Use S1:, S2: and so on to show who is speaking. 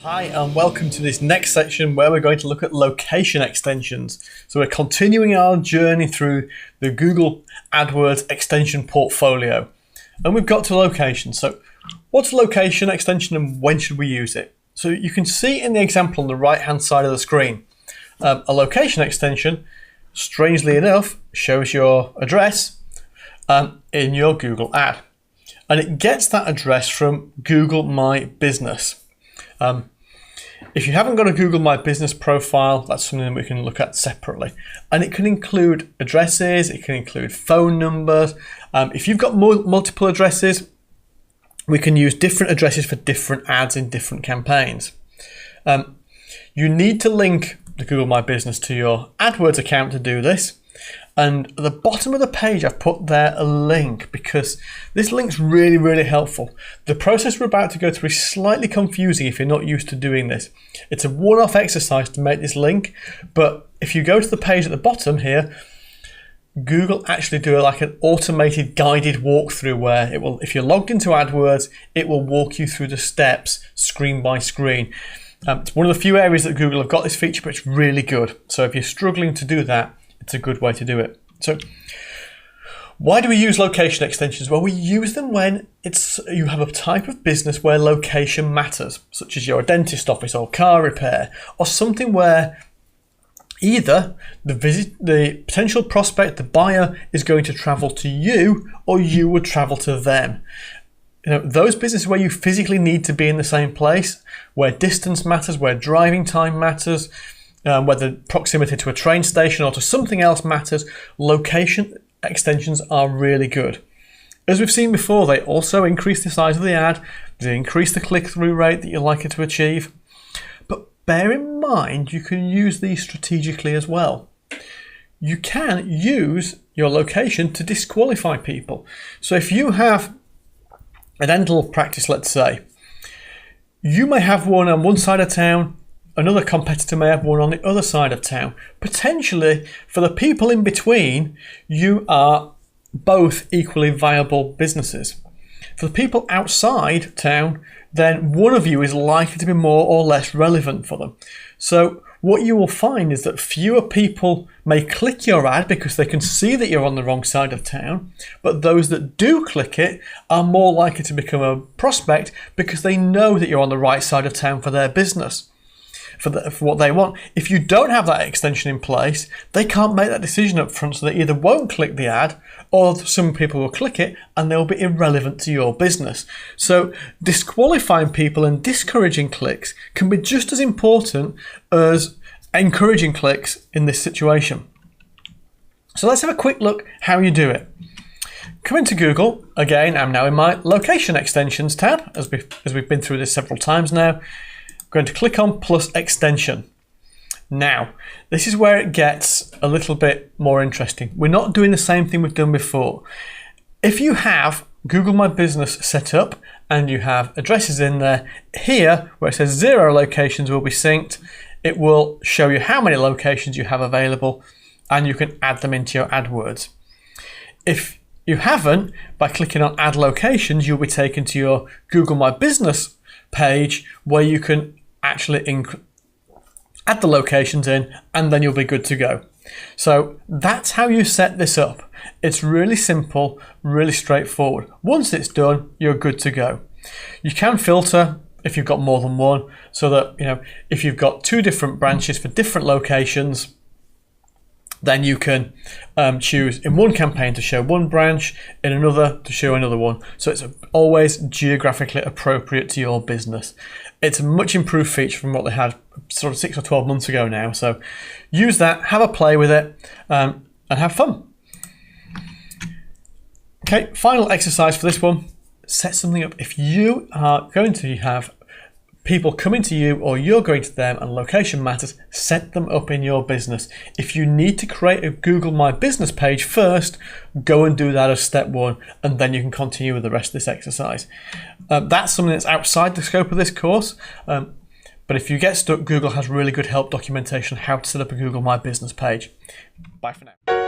S1: Hi and welcome to this next section where we're going to look at location extensions. So we're continuing our journey through the Google AdWords extension portfolio. And we've got to location. So what's a location extension and when should we use it? So you can see in the example on the right hand side of the screen, a location extension, strangely enough, shows your address in your Google ad. And it gets that address from Google My Business. If you haven't got a Google My Business profile, that's something that we can look at separately. And it can include addresses, it can include phone numbers. If you've got multiple addresses, we can use different addresses for different ads in different campaigns. You need to link the Google My Business to your AdWords account to do this. And at the bottom of the page, I've put there a link because this link's really helpful. The process we're about to go through is slightly confusing if you're not used to doing this. It's a one-off exercise to make this link, but if you go to the page at the bottom here, Google actually do like an automated guided walkthrough where it will, if you're logged into AdWords, it will walk you through the steps screen by screen. It's one of the few areas that Google have got this feature, but it's really good. So if you're struggling to do that, it's a good way to do it. So why do we use location extensions? Well, we use them when you have a type of business where location matters, such as your dentist office or car repair, or something where either the potential prospect, the buyer, is going to travel to you or you would travel to them. You know, those businesses where you physically need to be in the same place, where distance matters, where driving time matters, whether proximity to a train station or to something else matters, location extensions are really good. As we've seen before, they also increase the size of the ad, they increase the click-through rate that you're likely to achieve. But bear in mind, you can use these strategically as well. You can use your location to disqualify people. So if you have a dental practice, let's say, you may have one on one side of town, another competitor may have one on the other side of town. Potentially, for the people in between, you are both equally viable businesses. For the people outside town, then one of you is likely to be more or less relevant for them. So what you will find is that fewer people may click your ad because they can see that you're on the wrong side of town, but those that do click it are more likely to become a prospect because they know that you're on the right side of town for their business. For what they want. If you don't have that extension in place, they can't make that decision up front, so they either won't click the ad or some people will click it and they'll be irrelevant to your business. So disqualifying people and discouraging clicks can be just as important as encouraging clicks in this situation. So let's have a quick look how you do it. Come into Google. Again, I'm now in my location extensions tab, as we've been through this several times now. Going to click on plus extension. Now, this is where it gets a little bit more interesting. We're not doing the same thing we've done before. If you have Google My Business set up and you have addresses in there, here where it says 0 locations will be synced, it will show you how many locations you have available and you can add them into your AdWords. If you haven't, by clicking on add locations, you'll be taken to your Google My Business page where you can actually add the locations in and then you'll be good to go. So that's how you set this up. It's really simple, really straightforward. Once it's done, you're good to go. You can filter if you've got more than one, so that, you know, if you've got two different branches for different locations, then you can choose in one campaign to show one branch, in another to show another one. So it's always geographically appropriate to your business. It's a much improved feature from what they had sort of 6 or 12 months ago now. So use that, have a play with it, and have fun. Okay, final exercise for this one. Set something up. If you are going to have people coming to you or you're going to them and location matters, set them up in your business. If you need to create a Google My Business page first, go and do that as step one, and then you can continue with the rest of this exercise. That's something that's outside the scope of this course, but if you get stuck, Google has really good help documentation on how to set up a Google My Business page. Bye for now.